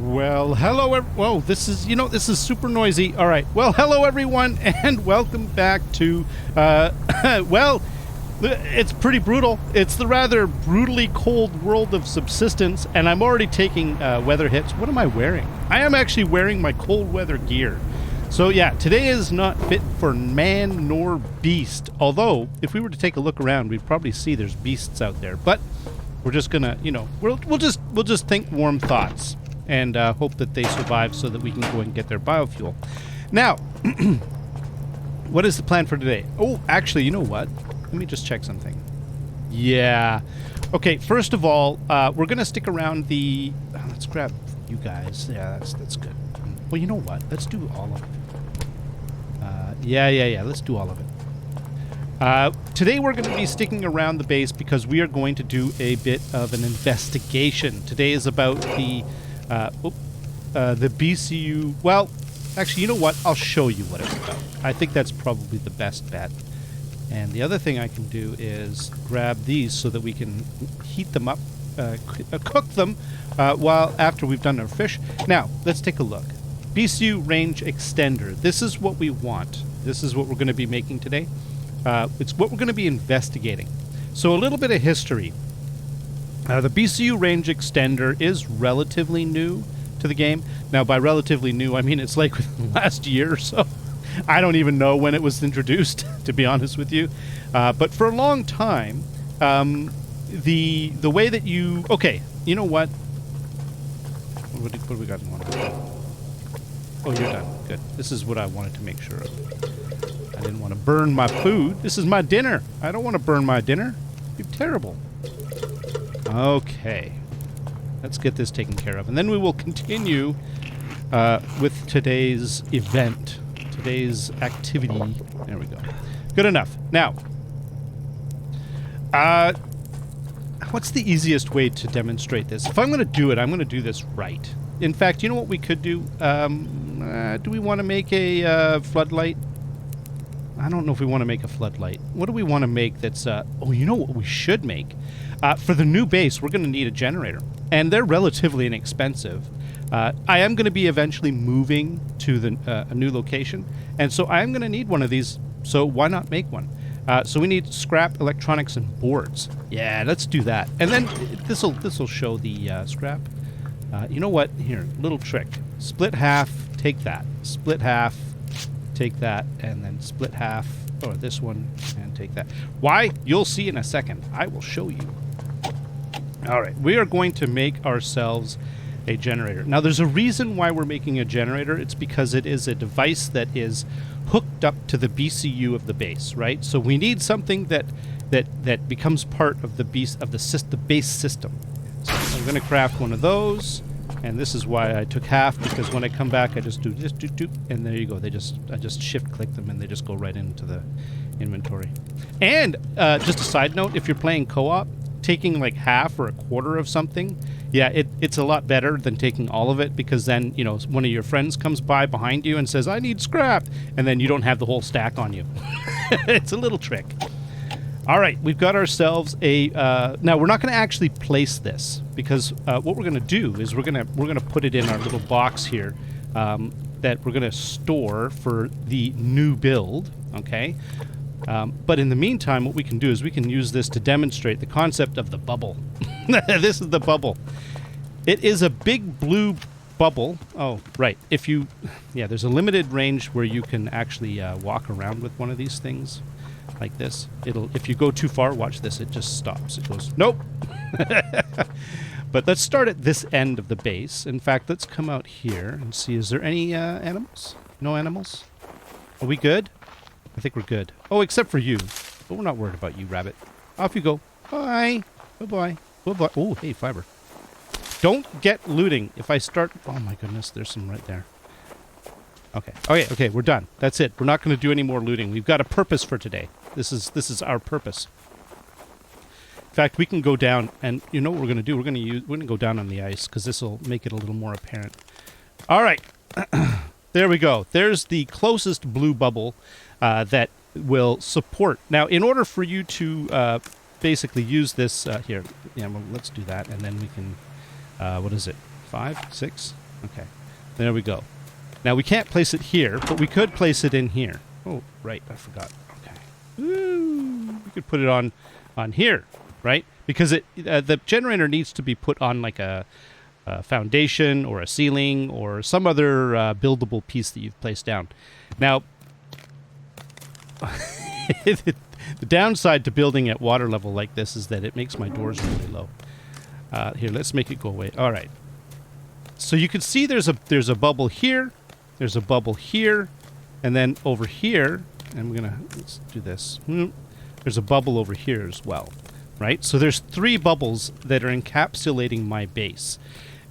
Well, hello, whoa, this is super noisy. All right. Well, hello, everyone, and welcome back to, well, it's pretty brutal. It's the rather brutally cold world of subsistence, and I'm already taking weather hits. What am I wearing? I am actually wearing my cold weather gear. So, yeah, today is not fit for man nor beast. Although, if we were to take a look around, we'd probably see there's beasts out there. But we're just gonna, we'll just think warm thoughts. And hope that they survive so that we can go and get their biofuel. Now, what is the plan for today? Oh, actually, you know what? Let me just check something. Yeah. Okay, first of all, we're going to stick around the... let's grab you guys. Yeah, that's good. Well, you know what? Let's do all of it. Yeah. Let's do all of it. Today we're going to be sticking around the base because we are going to do a bit of an investigation. Today is about the BCU. Well, actually, you know what? I'll show you what it's about. I think that's probably the best bet. And the other thing I can do is grab these so that we can heat them up, cook them after we've done our fish. Now, let's take a look. BCU range extender. This is what we want. This is what we're going to be making today. It's what we're going to be investigating. So a little bit of history. The BCU range extender is relatively new to the game. Now, by relatively new, I mean it's like within the last year or so. I don't even know when it was introduced, to be honest with you. But for a long time, the way that you... Okay, you know what? What do we got in one? Oh, you're done. Good. This is what I wanted to make sure of. I didn't want to burn my food. This is my dinner. I don't want to burn my dinner. It'd be terrible. Okay, let's get this taken care of, and then we will continue with today's event, today's activity. There we go. Good enough. Now, what's the easiest way to demonstrate this? If I'm going to do it, I'm going to do this right. In fact, you know what we could do? Do we want to make a floodlight? I don't know if we want to make a floodlight. What do we want to make that's... oh, you know what we should make? For the new base, we're going to need a generator. And they're relatively inexpensive. I am going to be eventually moving to a new location. And so I am going to need one of these. So why not make one? So we need scrap, electronics, and boards. Yeah, let's do that. And then this'll show the scrap. You know what? Here, little trick. Split half, take that. Split half, take that, and then split half, or this one, and take that. Why? You'll see in a second. I will show you. All right, we are going to make ourselves a generator. Now, there's a reason why we're making a generator. It's because it is a device that is hooked up to the BCU of the base, right? So we need something that becomes part of the base system. So I'm going to craft one of those. And this is why I took half, because when I come back, I just do this, and there you go. I just shift-click them, and they just go right into the inventory. And just a side note, if you're playing co-op, taking like half or a quarter of something, yeah, it's a lot better than taking all of it, because then, one of your friends comes by behind you and says, I need scrap, and then you don't have the whole stack on you. It's a little trick. All right, we've got ourselves a... now, we're not going to actually place this, because what we're going to do is we're going to put it in our little box here that we're going to store for the new build, okay? But in the meantime, what we can do is we can use this to demonstrate the concept of the bubble. This is the bubble. It is a big blue bubble. Oh, right. There's a limited range where you can actually walk around with one of these things. Like this. If you go too far, watch this, it just stops. It goes, nope. But let's start at this end of the base. In fact, let's come out here and see, is there any animals? No animals? Are we good? I think we're good. Oh, except for you. But we're not worried about you, rabbit. Off you go. Bye. Bye-bye. Bye-bye. Oh, hey, fiber. Don't get looting. If I start... Oh, my goodness, there's some right there. Okay. Okay, we're done. That's it. We're not going to do any more looting. We've got a purpose for today. This is our purpose. In fact, we can go down, and you know what we're going to do? We're going to go down on the ice, because this will make it a little more apparent. All right. There we go. There's the closest blue bubble that will support. Now, in order for you to basically use this here, well, let's do that, and then we can, what is it? 5, 6? Okay. There we go. Now, we can't place it here, but we could place it in here. Oh, right. I forgot. Okay. Ooh, we could put it on here, right? Because the generator needs to be put on like a foundation or a ceiling or some other buildable piece that you've placed down. Now, the downside to building at water level like this is that it makes my doors really low. Here, let's make it go away. All right. So you can see there's a bubble here, there's a bubble here, and then over here, and let's do this. There's a bubble over here as well, right? So there's 3 bubbles that are encapsulating my base.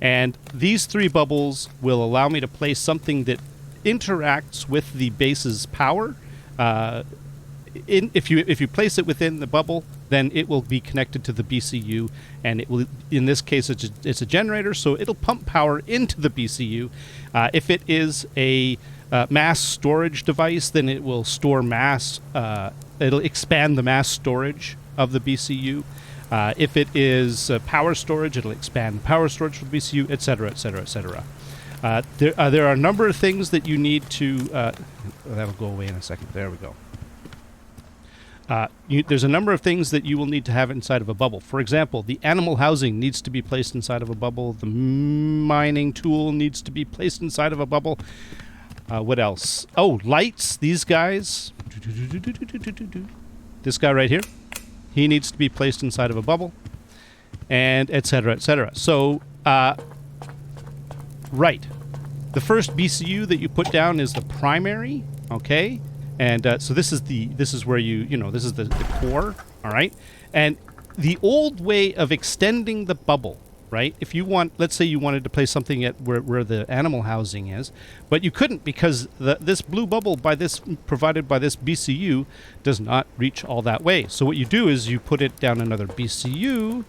And these 3 bubbles will allow me to place something that interacts with the base's power. If you place it within the bubble, then it will be connected to the BCU, and it will. In this case, it's a generator, so it'll pump power into the BCU. If it is a mass storage device, then it will store mass. It'll expand the mass storage of the BCU. If it is power storage, it'll expand power storage for the BCU, etc., etc., etc. There are a number of things that you need to... that'll go away in a second. There we go. There's a number of things that you will need to have inside of a bubble. For example, the animal housing needs to be placed inside of a bubble. The mining tool needs to be placed inside of a bubble. What else? Oh, lights. These guys. This guy right here. He needs to be placed inside of a bubble. And et cetera, et cetera. So, right. The first BCU that you put down is the primary, okay? And so this is where this is the core, all right? And the old way of extending the bubble, right? If you let's say you wanted to place something at where the animal housing is, but you couldn't because this blue bubble provided by this BCU does not reach all that way. So what you do is you put it down another BCU.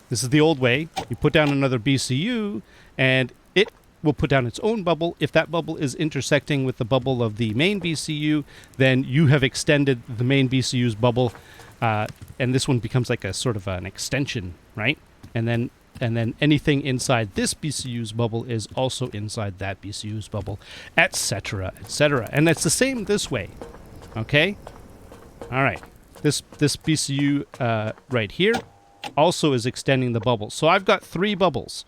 This is the old way. You put down another BCU, and it will put down its own bubble. If that bubble is intersecting with the bubble of the main BCU, then you have extended the main BCU's bubble, and this one becomes like a sort of an extension, right? And then anything inside this BCU's bubble is also inside that BCU's bubble, etc., etc. And it's the same this way, okay? All right. This BCU right here also is extending the bubble. So I've got 3 bubbles.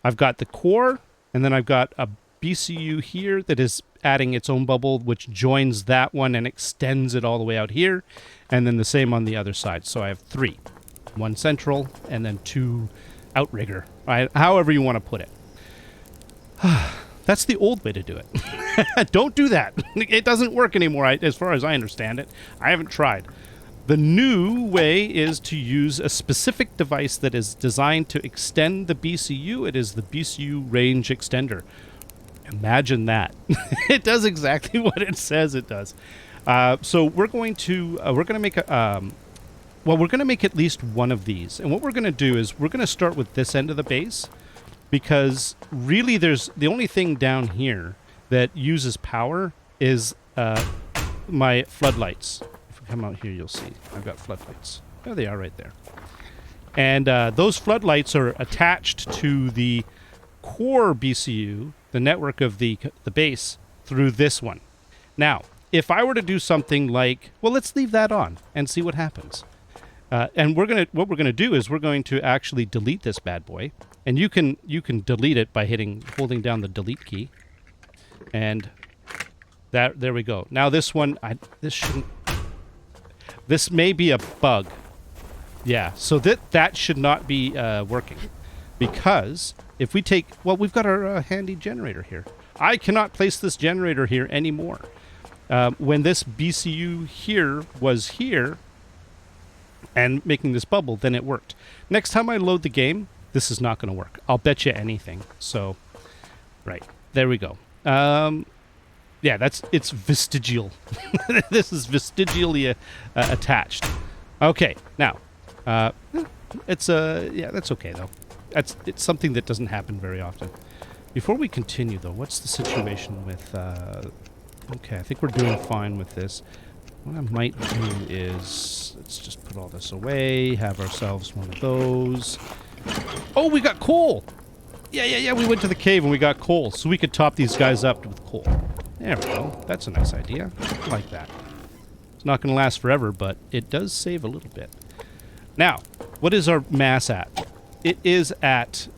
I've got the core, and then I've got a BCU here that is adding its own bubble, which joins that one and extends it all the way out here. And then the same on the other side. So I have 3. 1 central, and then 2 outrigger. Right? However you want to put it. That's the old way to do it. Don't do that. It doesn't work anymore, as far as I understand it. I haven't tried. The new way is to use a specific device that is designed to extend the BCU. It is the BCU range extender. Imagine that. It does exactly what it says it does. So we're going to make at least one of these. And what we're going to do is we're going to start with this end of the base, because really there's the only thing down here that uses power is my floodlights. Come out here, you'll see. I've got floodlights. There they are right there. And those floodlights are attached to the core BCU, the network of the base, through this one. Now, if I were to do something like, well, let's leave that on and see what happens. And what we're gonna do is we're going to actually delete this bad boy, and you can delete it by holding down the delete key. And there we go. Now this one, this may be a bug. Yeah, so that should not be working. Because if we we've got our handy generator here. I cannot place this generator here anymore. When this BCU here was here and making this bubble, then it worked. Next time I load the game, this is not going to work. I'll bet you anything. So, right, there we go. Yeah, it's vestigial. This is vestigially attached. Okay, now, that's okay though. It's something that doesn't happen very often. Before we continue though, what's the situation with? Okay, I think we're doing fine with this. What I might do is let's just put all this away. Have ourselves one of those. Oh, we got coal. Yeah, we went to the cave and we got coal, so we could top these guys up with coal. There we go. That's a nice idea. I like that. It's not going to last forever, but it does save a little bit. Now, what is our mass at? It is at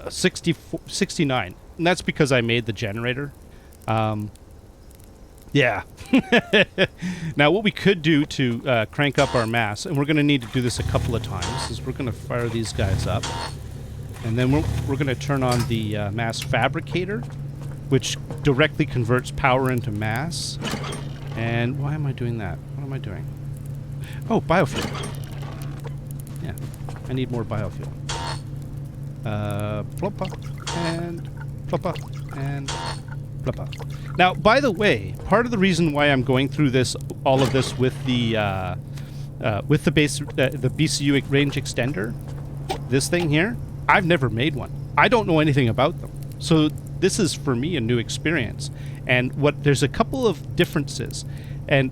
69. And that's because I made the generator. Yeah. Now, what we could do to crank up our mass, and we're going to need to do this a couple of times, is we're going to fire these guys up. And then we're going to turn on the mass fabricator, which directly converts power into mass. And why am I doing that? What am I doing? Oh, biofuel. Yeah, I need more biofuel. Ploppa, and ploppa, and ploppa. Now, by the way, part of the reason why I'm going through all of this with the BCU range extender, this thing here, I've never made one. I don't know anything about them. So this is, for me, a new experience. And there's a couple of differences. And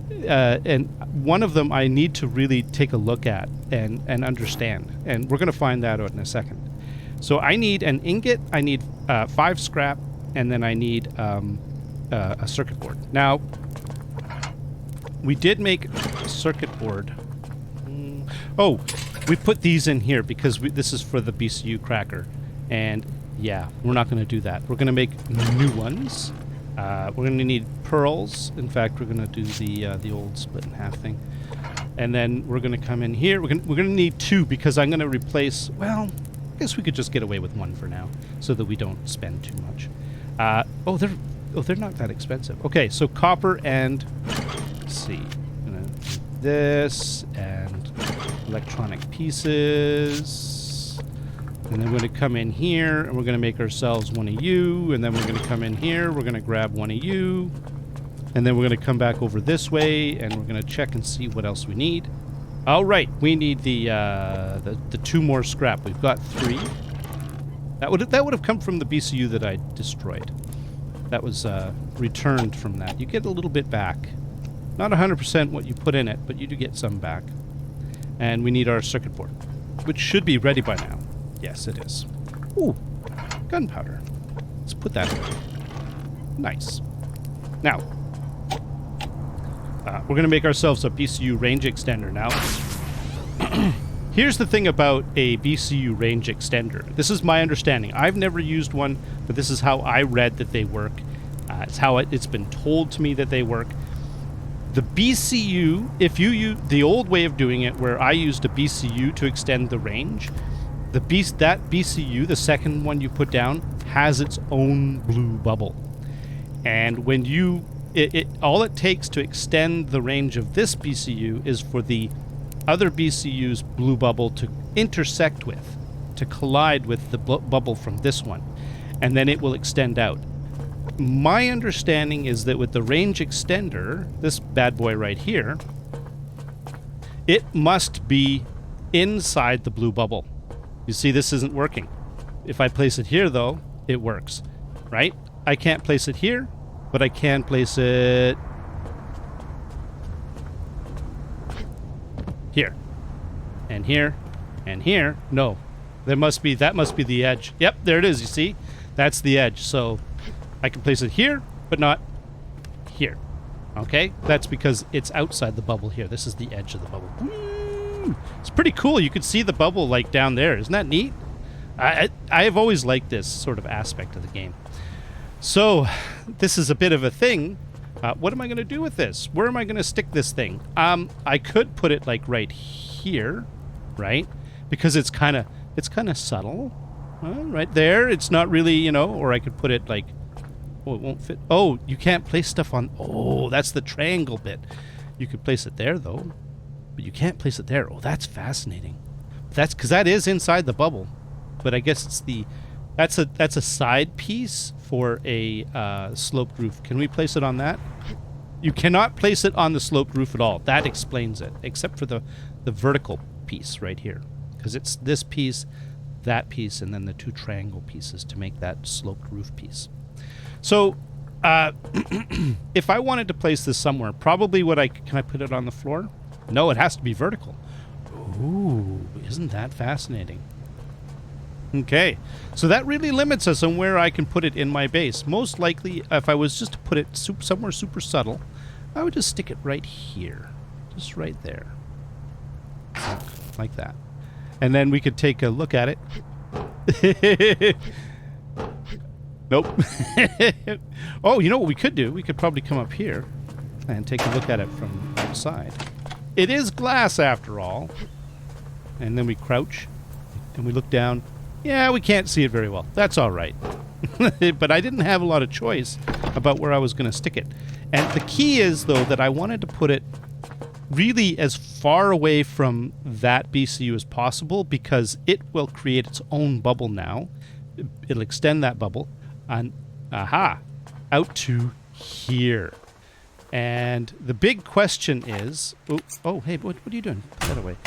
one of them I need to really take a look at and understand. And we're going to find that out in a second. So I need an ingot, I need 5 scrap, and then I need a circuit board. Now, we did make a circuit board. Oh, we put these in here because this is for the BCU cracker. And yeah, we're not going to do that. We're going to make new ones. We're going to need pearls. In fact, we're going to do the old split in half thing. And then we're going to come in here. We're going to need 2 because I'm going to replace, well, I guess we could just get away with 1 for now so that we don't spend too much. They're not that expensive. Okay, so copper and, let's see, I'm going to do this and electronic pieces. And then we're going to come in here and we're going to make ourselves 1 of you. And then we're going to come in here. We're going to grab 1 of you. And then we're going to come back over this way and we're going to check and see what else we need. All right, we need the 2 more scrap. We've got 3. That would have come from the BCU that I destroyed. That was returned from that. You get a little bit back. Not 100% what you put in it, but you do get some back. And we need our circuit board, which should be ready by now. Yes, it is. Ooh, gunpowder. Let's put that in. Nice. Now, we're going to make ourselves a BCU range extender now. Here's the thing about a BCU range extender. This is my understanding. I've never used one, but this is how I read that they work. It's how it's been told to me that they work. The BCU, if you use the old way of doing it, where I used a BCU to extend the range, that BCU, the second one you put down, has its own blue bubble. And when all it takes to extend the range of this BCU is for the other BCU's blue bubble to intersect with, to collide with the bubble from this one, and then it will extend out. My understanding is that with the range extender, this bad boy right here, it must be inside the blue bubble. You see, this isn't working. If I place it here, though, it works, right? I can't place it here, but I can place it here, and here, and here. No, that must be the edge. Yep, there it is. You see, that's the edge. So I can place it here, but not here. Okay, that's because it's outside the bubble here. This is the edge of the bubble. Woo! It's pretty cool. You can see the bubble like down there. Isn't that neat? I have always liked this sort of aspect of the game. So this is a bit of a thing. What am I going to do with this? Where am I going to stick this thing? I could put it like right here, right? Because it's kind of subtle. Right there. It's not really, or I could put it like, oh, it won't fit. Oh, you can't place stuff on. Oh, that's the triangle bit. You could place it there though, but you can't place it there. Oh, that's fascinating. That's because that is inside the bubble, but I guess it's that's a side piece for a sloped roof. Can we place it on that? You cannot place it on the sloped roof at all. That explains it, except for the vertical piece right here, because it's this piece, that piece, and then the 2 triangle pieces to make that sloped roof piece. So if I wanted to place this somewhere, probably can I put it on the floor? No, it has to be vertical. Ooh, isn't that fascinating? Okay, so that really limits us on where I can put it in my base. Most likely, if I was just to put it somewhere super subtle, I would just stick it right here. Just right there. Like that. And then we could take a look at it. Nope. Oh, you know what we could do? We could probably come up here and take a look at it from outside. It is glass after all. And then we crouch and we look down. Yeah, we can't see it very well. That's all right. But I didn't have a lot of choice about where I was going to stick it. And the key is, though, that I wanted to put it really as far away from that BCU as possible, because it will create its own bubble now. It'll extend that bubble and, out to here. And the big question is... Oh, hey, what are you doing? Put that away.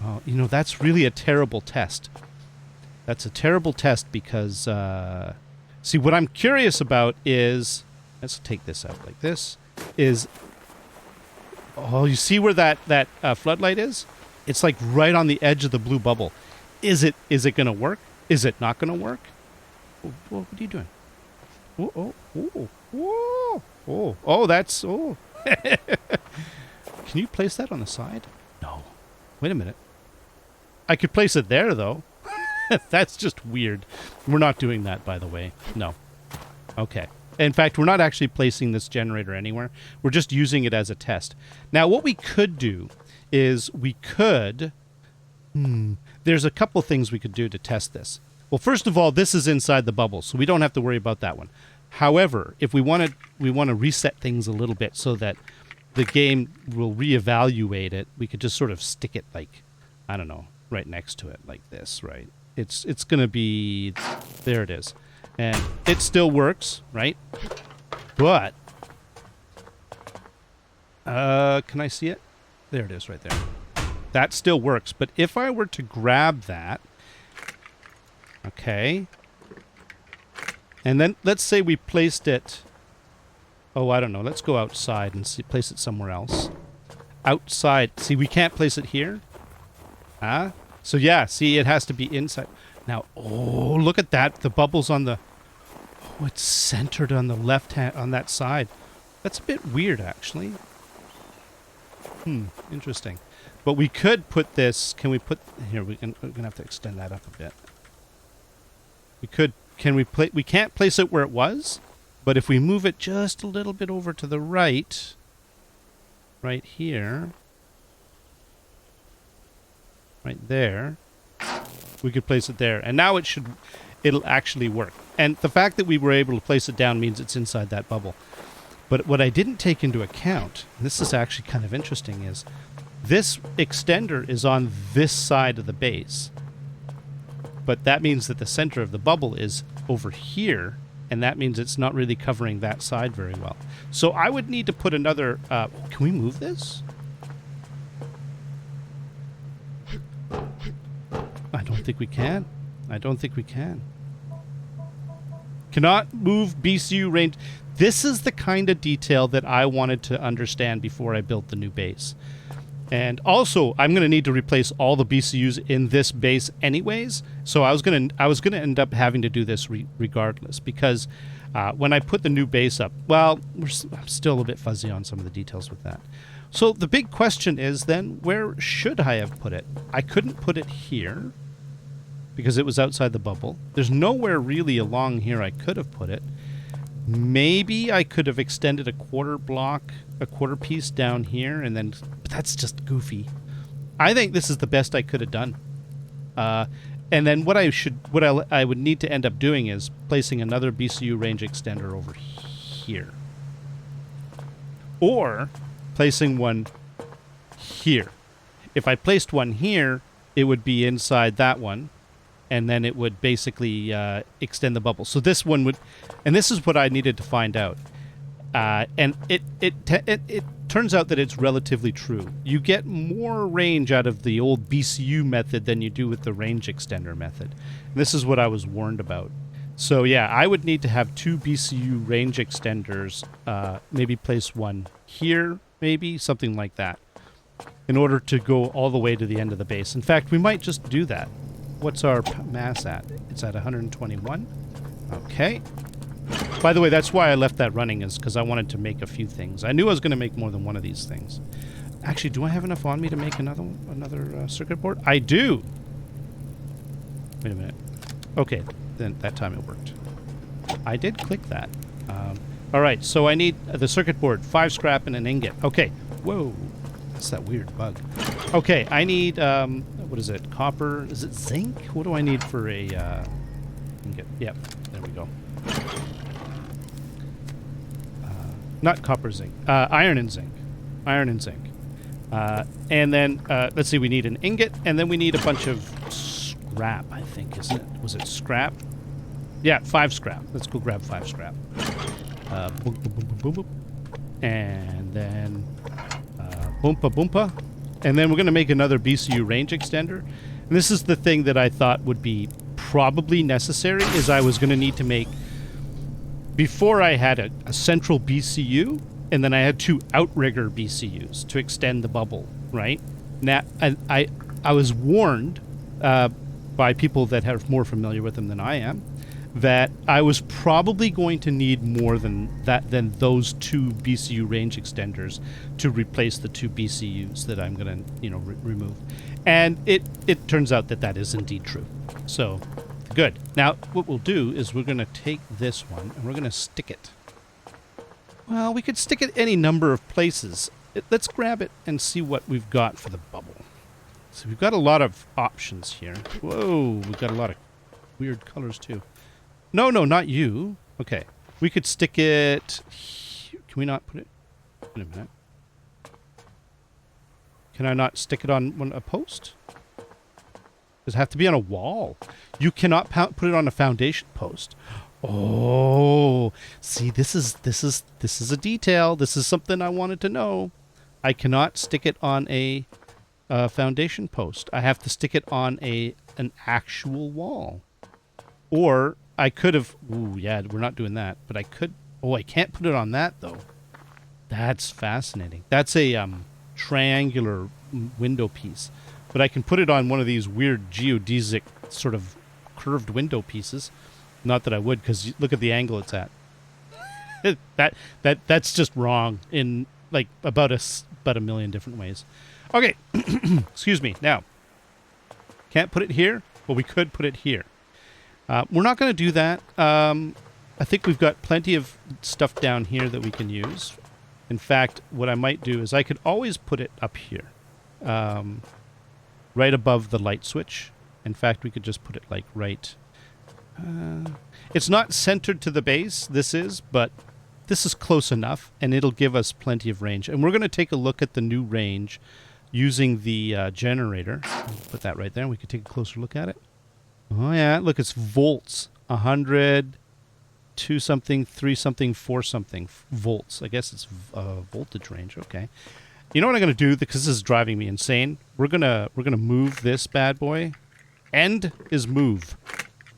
Oh, you know, that's really a terrible test. That's a terrible test because... see, what I'm curious about is... Let's take this out like this. Oh, you see where that floodlight is? It's like right on the edge of the blue bubble. Is it going to work? Is it not going to work? Oh, what are you doing? Oh, that's... Oh. Can you place that on the side? No. Wait a minute. I could place it there, though. That's just weird. We're not doing that, by the way. No. Okay. In fact, we're not actually placing this generator anywhere. We're just using it as a test. Now, what we could do is we could... there's a couple things we could do to test this. Well, first of all, this is inside the bubble, so we don't have to worry about that one. However, if we want to reset things a little bit so that the game will reevaluate it, we could just sort of stick it like, I don't know, right next to it like this, right? It's going to be... There it is. And it still works, right? But... can I see it? There it is right there. That still works. But if I were to grab that... Okay. And then let's say we placed it... Oh, I don't know. Let's go outside and place it somewhere else. Outside. See, we can't place it here. Ah? So yeah, see, it has to be inside. Now, oh, look at that. The bubble's on the... Oh, it's centered on the left hand, on that side. That's a bit weird, actually. Interesting. But we could put this... Can we put... Here, we're going to have to extend that up a bit. We could... Can we play... We can't place it where it was, but if we move it just a little bit over to the right... Right here... Right there... We could place it there. And now it'll actually work. And the fact that we were able to place it down means it's inside that bubble. But what I didn't take into account, and this is actually kind of interesting, is this extender is on this side of the base. But that means that the center of the bubble is over here, and that means it's not really covering that side very well. So I would need to put another... can we move this? I don't think we can. I don't think we can. Cannot move BCU range. This is the kind of detail that I wanted to understand before I built the new base. And also, I'm going to need to replace all the BCUs in this base anyways. So I was going to end up having to do this regardless, because when I put the new base up, well, I'm still a bit fuzzy on some of the details with that. So the big question is then, where should I have put it? I couldn't put it here because it was outside the bubble. There's nowhere really along here I could have put it. Maybe I could have extended a quarter piece down here, and then... But that's just goofy. I think this is the best I could have done. And then what I would need to end up doing is placing another BCU range extender over here. Or placing one here. If I placed one here, it would be inside that one, and then it would basically extend the bubble. So this one would, and this is what I needed to find out. And it turns out that it's relatively true. You get more range out of the old BCU method than you do with the range extender method. And this is what I was warned about. So yeah, I would need to have two BCU range extenders, maybe place one here, maybe, something like that, in order to go all the way to the end of the base. In fact, we might just do that. What's our mass at? It's at 121. Okay. By the way, that's why I left that running, is because I wanted to make a few things. I knew I was going to make more than one of these things. Actually, do I have enough on me to make another circuit board? I do. Wait a minute. Okay, then that time it worked. I did click that. All right, so I need the circuit board, 5 scrap and an ingot. Okay. Whoa. That's that weird bug. Okay, I need, what is it? Copper? Is it zinc? What do I need for a ingot? Yep, there we go. Not copper, zinc. Iron and zinc. Iron and zinc. And then, let's see, we need an ingot, and then we need a bunch of scrap, I think, isn't it? Was it scrap? Yeah, 5 scrap. Let's go grab 5 scrap. Boom, boom, boom, boom, boom. And then, boompa, boompa. And then we're going to make another BCU range extender. And this is the thing that I thought would be probably necessary, is I was going to need to make... Before I had a central BCU, and then I had 2 outrigger BCUs to extend the bubble, right? Now, I was warned by people that are more familiar with them than I am, that I was probably going to need more than those 2 BCU range extenders to replace the 2 BCUs that I'm going to, remove. And it turns out that is indeed true. So, good. Now, what we'll do is we're going to take this one and we're going to stick it. Well, we could stick it any number of places. Let's grab it and see what we've got for the bubble. So we've got a lot of options here. Whoa, we've got a lot of weird colors too. No, not you. Okay. We could stick it... Can we not put it... Wait a minute. Can I not stick it on a post? Does it have to be on a wall? You cannot put it on a foundation post. Oh, see, this is a detail. This is something I wanted to know. I cannot stick it on a foundation post. I have to stick it on an actual wall. Or I could have... Ooh, yeah, we're not doing that. But I could... Oh, I can't put it on that, though. That's fascinating. That's a triangular window piece. But I can put it on one of these weird geodesic sort of curved window pieces. Not that I would, because look at the angle it's at. That's just wrong in like about a million different ways. Okay, excuse me. Now, can't put it here, but we could put it here. We're not going to do that. I think we've got plenty of stuff down here that we can use. In fact, what I might do is I could always put it up here, right above the light switch. In fact, we could just put it like right... it's not centered to the base, but this is close enough, and it'll give us plenty of range. And we're going to take a look at the new range using the generator. Put that right there, and we could take a closer look at it. Oh, yeah, look, it's volts. 100, 2 something, 3 something, 4 something volts. I guess it's voltage range, okay. You know what I'm going to do, because this is driving me insane? We're gonna move this bad boy. End is move.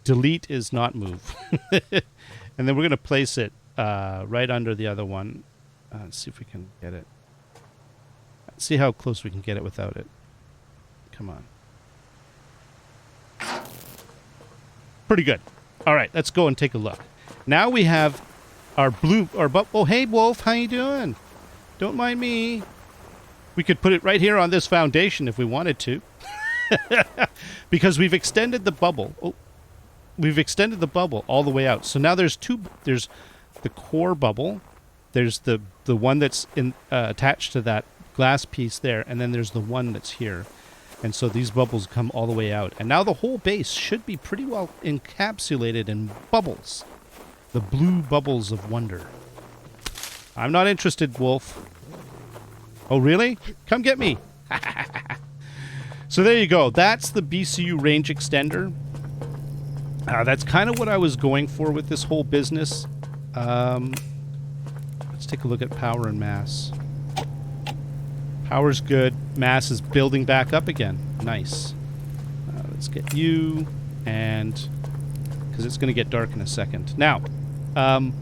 Delete is not move. And then we're going to place it right under the other one. Let's see if we can get it. Let's see how close we can get it without it. Come on. Pretty good. All right, let's go and take a look. Now we have our blue... Oh, hey, Wolf, how you doing? Don't mind me. We could put it right here on this foundation if we wanted to. Because we've extended the bubble. Oh. We've extended the bubble all the way out. So now there's the core bubble. There's the one that's attached to that glass piece there, and then there's the one that's here. And so these bubbles come all the way out. And now the whole base should be pretty well encapsulated in bubbles. The blue bubbles of wonder. I'm not interested, Wolf. Oh, really? Come get me. So there you go. That's the BCU range extender. That's kind of what I was going for with this whole business. Let's take a look at power and mass. Power's good. Mass is building back up again. Nice. Let's get you, and because it's going to get dark in a second. Now, I'm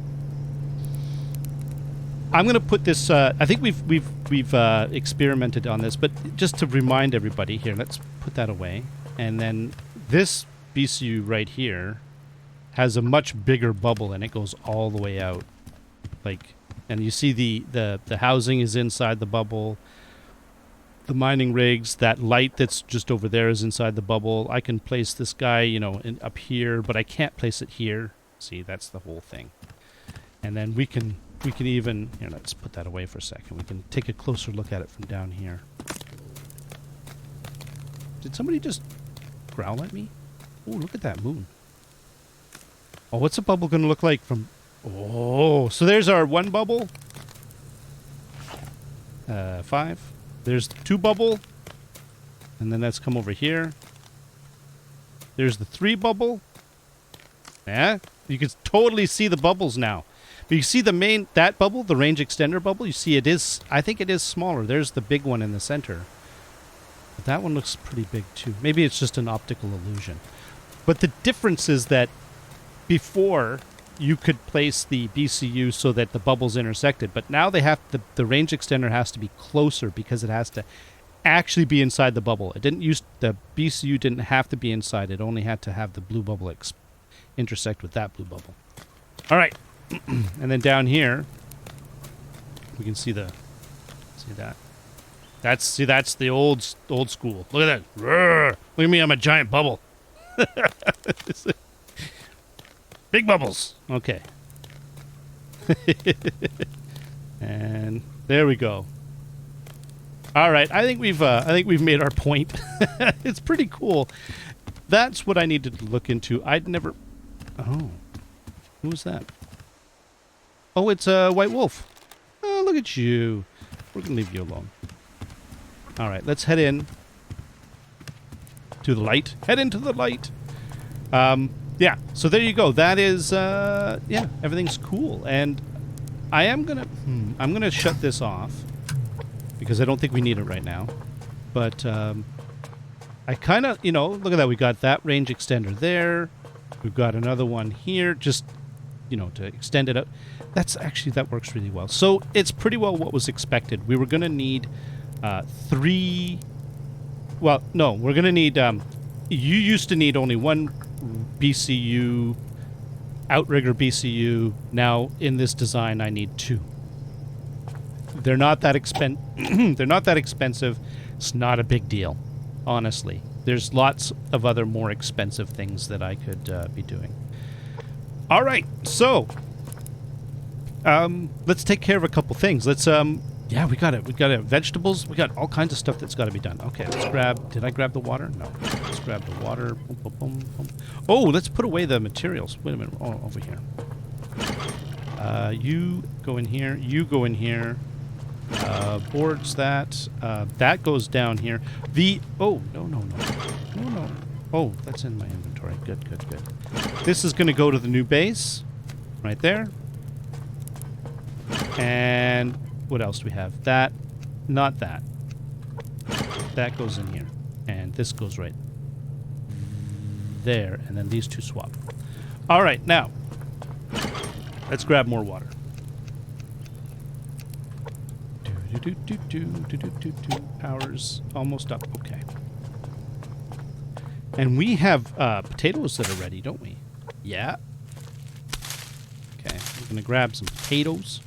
going to put this. I think we've experimented on this, but just to remind everybody here, let's put that away, and then This BCU right here has a much bigger bubble, and it goes all the way out. Like, and you see the housing is inside the bubble. The mining rigs, that light that's just over there is inside the bubble. I can place this guy, you know, up here, but I can't place it here. See, that's the whole thing. And then we can even, here, let's put that away for a second. We can take a closer look at it from down here. Did somebody just growl at me? Oh, look at that moon. Oh, what's a bubble going to look like from... Oh, so there's our one bubble. 5. There's 2 bubble. And then that's come over here. There's the 3 bubble. Yeah, you can totally see the bubbles now. But you see the main, that bubble, the range extender bubble, you see it is, I think it is smaller. There's the big one in the center. But that one looks pretty big too. Maybe it's just an optical illusion. But the difference is that before you could place the BCU so that the bubbles intersected, but now they have the range extender has to be closer because it has to actually be inside the bubble. It didn't use, the BCU didn't have to be inside. It only had to have the blue bubble intersect with that blue bubble. All right. And then down here we can see that. That's the old school. Look at that. Roar. Look at me, I'm a giant bubble. Big bubbles. Okay. And there we go. All right, I think we've made our point. It's pretty cool. That's what I needed to look into. I'd never... Oh. Who was that? Oh, it's a white wolf. Oh, look at you. We're going to leave you alone. All right, let's head in to the light. Head into the light. Yeah, so there you go. That is, yeah, everything's cool. And I am going to... I'm going to shut this off because I don't think we need it right now. But I kind of, you know, look at that. We got that range extender there. We've got another one here, just, you know, to extend it up. That's actually, that works really well. So it's pretty well what was expected. We were going to need 3... Well, no, we're going to need... you used to need only 1 BCU, outrigger BCU. Now, in this design, I need 2. They're not that They're not that expensive. It's not a big deal, honestly. There's lots of other more expensive things that I could be doing. All right, so let's take care of a couple things. Let's yeah, we got it. We got it. Vegetables. We got all kinds of stuff that's got to be done. Okay, let's grab. Did I grab the water? No. Let's grab the water. Boom, boom, boom, boom. Oh, let's put away the materials. Wait a minute. Oh, over here. You go in here. You go in here. Boards that. That goes down here. The... Oh, no, no, no. No, no. Oh, that's in my inventory. Good, good, good. This is going to go to the new base. Right there. And what else do we have? That. Not that. That goes in here. And this goes right there. And then these two swap. All right, now. Let's grab more water. Power's almost up. Okay. And we have potatoes that are ready, don't we? Yeah. Okay, I'm going to grab some potatoes.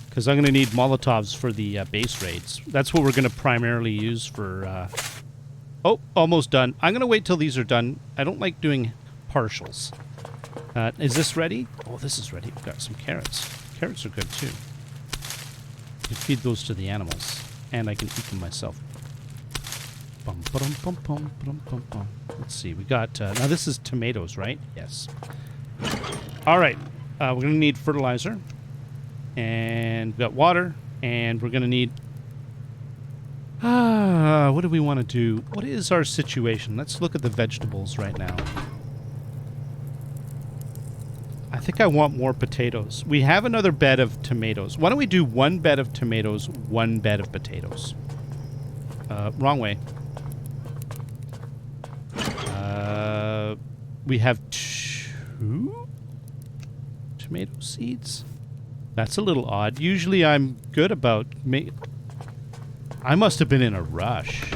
Because I'm going to need Molotovs for the base raids. That's what we're going to primarily use for... Oh, almost done. I'm going to wait till these are done. I don't like doing partials. Is this ready? Oh, this is ready. We've got some carrots. Carrots are good, too. I can feed those to the animals. And I can eat them myself. Bum, ba-dum, bum, bum, ba-dum, bum, bum. Let's see. We got... now, this is tomatoes, right? Yes. All right. We're going to need fertilizer. And we've got water. And we're going to need... what do we want to do? What is our situation? Let's look at the vegetables right now. I think I want more potatoes. We have another bed of tomatoes. Why don't we do 1 bed of tomatoes, 1 bed of potatoes? Wrong way. We have 2 tomato seeds? That's a little odd. Usually I'm good about... I must have been in a rush.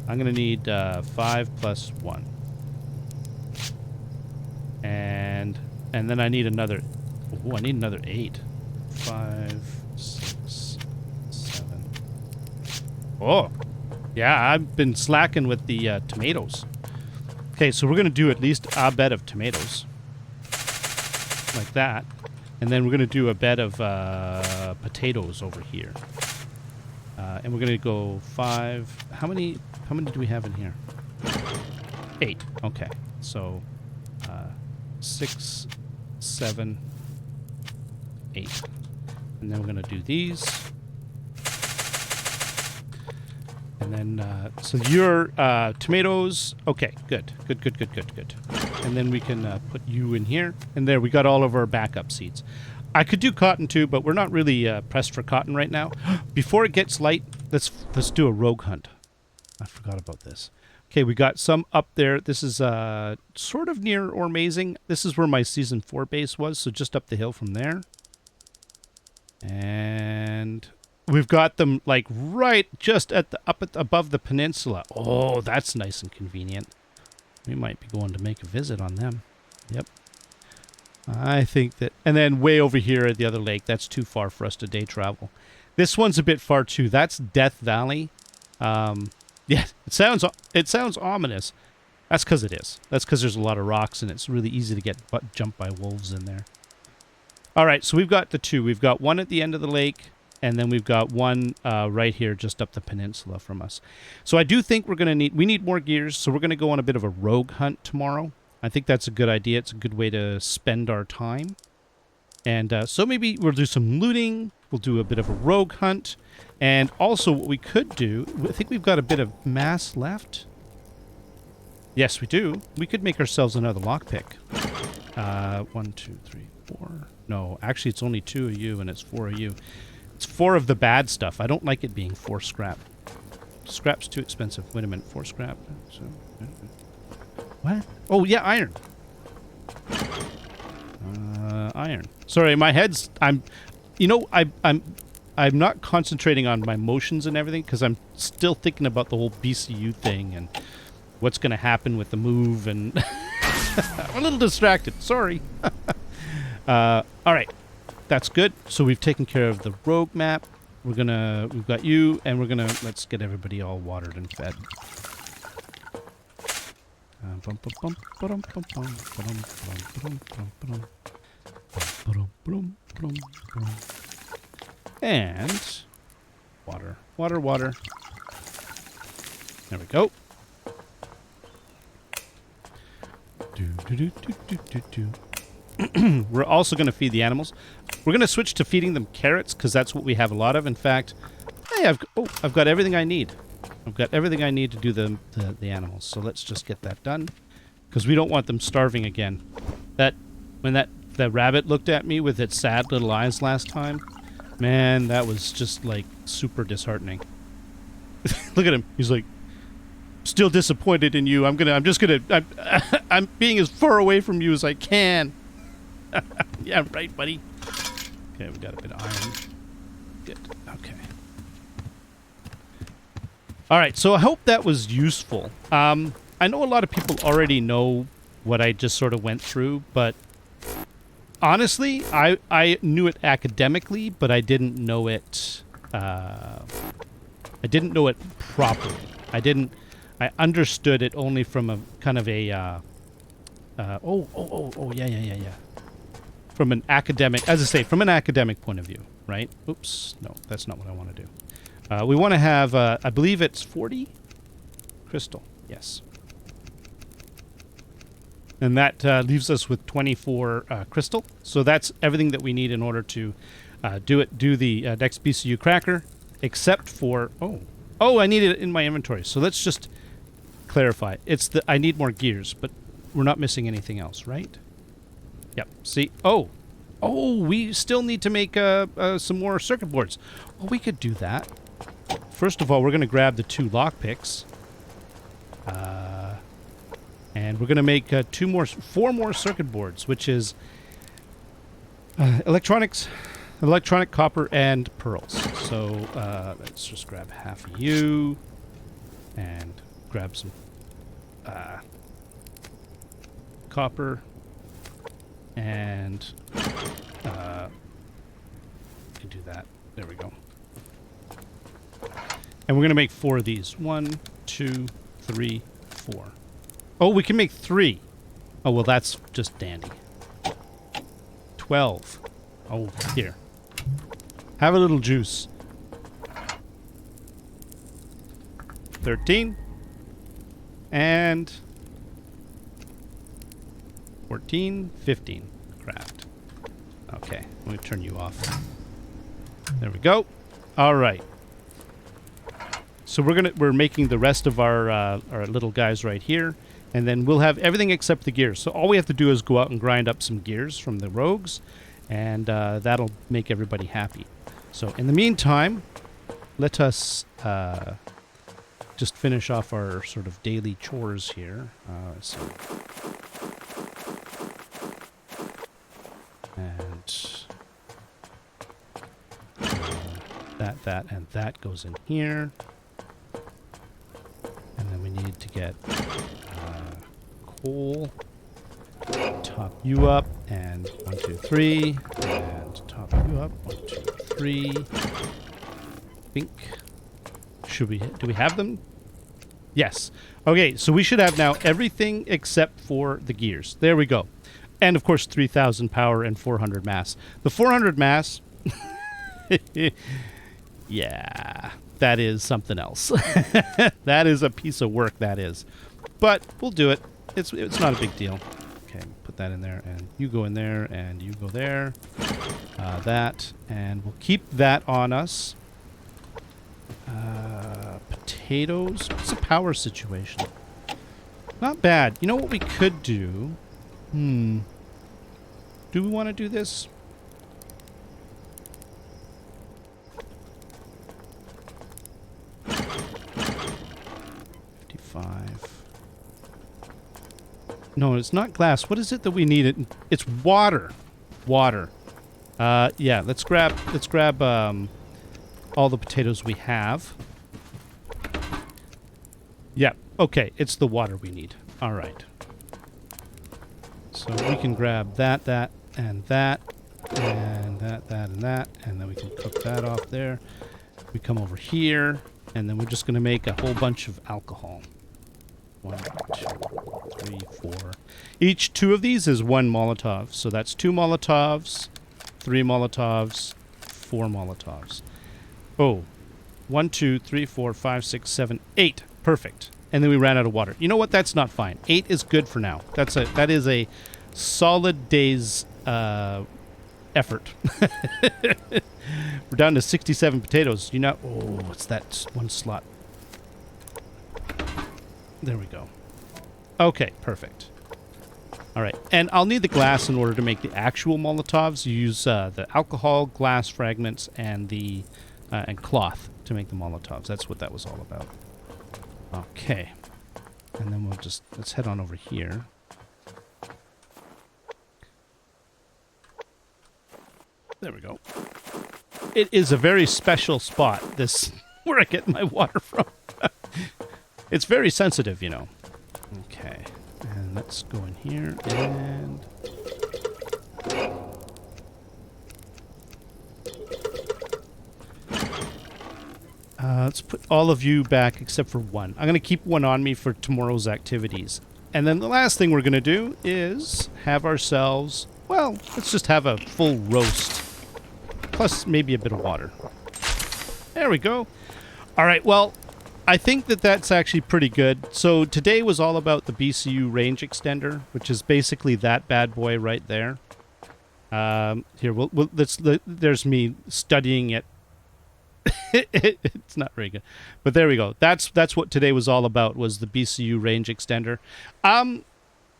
I'm going to need 5 plus 1. And then I need another... Oh, I need another 8. 5, 6, 7. Oh! Yeah, I've been slacking with the tomatoes. Okay, so we're going to do at least a bed of tomatoes. Like that. And then we're going to do a bed of potatoes over here. And we're going to go 5... How many do we have in here? 8. Okay. So 6, 7, 8. And then we're going to do these. And then, so your tomatoes... Okay, good. Good. And then we can put you in here. And there, we got all of our backup seeds. I could do cotton too, but we're not really pressed for cotton right now. Before it gets light, let's do a rogue hunt. I forgot about this. Okay, we got some up there. This is sort of near Ormazing. This is where my Season 4 base was, so just up the hill from there. And we've got them like right just at the above the peninsula. Oh, that's nice and convenient. We might be going to make a visit on them. Yep. I think that... And then way over here at the other lake, that's too far for us to day travel. This one's a bit far too. That's Death Valley. Yeah, it sounds ominous. That's because it is. That's because there's a lot of rocks and it's really easy to get jumped by wolves in there. All right, so we've got the 2. We've got one at the end of the lake, and then we've got one right here just up the peninsula from us. So I do think we need more gears, so we're going to go on a bit of a rogue hunt tomorrow. I think that's a good idea. It's a good way to spend our time. And so maybe we'll do some looting. We'll do a bit of a rogue hunt. And also what we could do, I think we've got a bit of mass left. Yes, we do. We could make ourselves another lockpick. 1, 2, 3, 4. No, actually it's only 2 of you and it's 4 of you. It's 4 of the bad stuff. I don't like it being 4 scrap. Scrap's too expensive. Wait a minute, 4 scrap. So, what? Oh yeah, iron. Iron. Sorry, my head's... I'm not concentrating on my motions and everything because I'm still thinking about the whole BCU thing and what's going to happen with the move, and I'm a little distracted. Sorry. All right, that's good. So we've taken care of the rogue map. We've got you, and let's get everybody all watered and fed. And water. There we go. We're also going to feed the animals. We're going to switch to feeding them carrots because that's what we have a lot of. In fact, hey, I've got everything I need. I've got everything I need to do the animals. So let's just get that done because we don't want them starving again. When the rabbit looked at me with its sad little eyes last time, man, that was just like super disheartening. Look at him. He's like, still disappointed in you. I'm being as far away from you as I can. Yeah, right, buddy. Okay, we got a bit of iron. Good. Okay. All right, so I hope that was useful. I know a lot of people already know what I just sort of went through, but honestly, I knew it academically, but I didn't know it. I didn't know it properly. I understood it only from a kind of a. Yeah. From an academic, as I say, from an academic point of view, right? Oops, no, that's not what I want to do. We want to have, I believe it's 40 crystal. Yes. And that leaves us with 24 crystal. So that's everything that we need in order to do the next BCU cracker, except for... Oh, I need it in my inventory. So let's just clarify. I need more gears, but we're not missing anything else, right? Yep. See? Oh, we still need to make some more circuit boards. Well, we could do that. First of all, we're going to grab the 2 lockpicks. And we're going to make 4 more circuit boards, which is electronic copper and pearls. So let's just grab half of you and grab some copper and can do that. There we go. And we're going to make 4 of these. 1, 2, 3, 4. Oh, we can make 3. Oh, well, that's just dandy. 12. Oh, here. Have a little juice. 13. And 14, 15. Craft. Okay, let me turn you off. There we go. All right. So we're making the rest of our little guys right here, and then we'll have everything except the gears. So all we have to do is go out and grind up some gears from the rogues, and that'll make everybody happy. So in the meantime, let us just finish off our sort of daily chores here. Let's see. And and that goes in here. And then we need to get coal. Top you up, and 1, 2, 3. And top you up, 1, 2, 3. Think. Do we have them? Yes. Okay, so we should have now everything except for the gears. There we go. And of course 3,000 power and 400 mass. The 400 mass, yeah, that is something else. That is a piece of work, that is. But we'll do it. It's not a big deal. Okay, put that in there, and you go in there, and you go there. That, and we'll keep that on us. Potatoes. What's the power situation? Not bad. You know what we could do? Do we want to do this? No, it's not glass. What is it that we need? It's water. Water. Yeah, let's grab all the potatoes we have. Yeah, okay, it's the water we need. All right. So we can grab that, and that, and that, and that, and then we can cook that off there. We come over here, and then we're just going to make a whole bunch of alcohol. 1, 2, 3, 4. Each 2 of these is 1 Molotov. So that's 2 Molotovs, 3 Molotovs, 4 Molotovs. Oh, 1, 2, 3, 4, 5, 6, 7, 8. Perfect. And then we ran out of water. You know what? That's not fine. 8 is good for now. That is a solid day's effort. We're down to 67 potatoes. You know, oh, it's that 1 slot. There we go. Okay, perfect. All right, and I'll need the glass in order to make the actual Molotovs. You use the alcohol, glass fragments, and the and cloth to make the Molotovs. That's what that was all about. Okay, and then let's head on over here. There we go. It is a very special spot, this, where I get my water from. It's very sensitive, you know. Okay, and let's go in here, and... let's put all of you back except for 1. I'm going to keep 1 on me for tomorrow's activities. And then the last thing we're going to do is have ourselves... Well, let's just have a full roast. Plus maybe a bit of water. There we go. All right, well, I think that's actually pretty good. So today was all about the BCU range extender, which is basically that bad boy right there. Here, there's me studying it. It's not very good, but there we go. That's what today was all about, was the BCU range extender.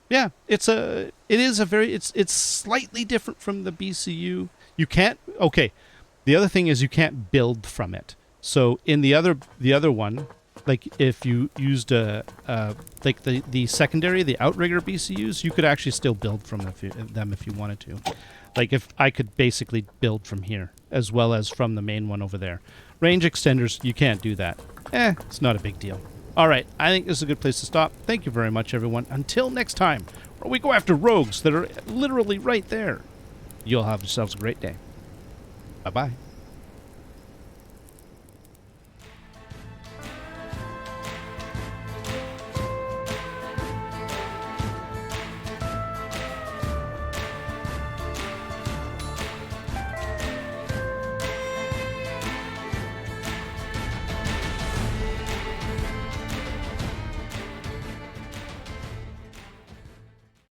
Yeah, it's slightly different from the BCU. You can't, okay, the other thing is you can't build from it. So in the other one, like if you used like the secondary, the outrigger BCUs, you could actually still build from them if you wanted to. Like if I could basically build from here as well as from the main one over there. Range extenders, you can't do that. It's not a big deal. All right, I think this is a good place to stop. Thank you very much, everyone. Until next time, where we go after rogues that are literally right there. You'll have yourselves a great day. Bye-bye.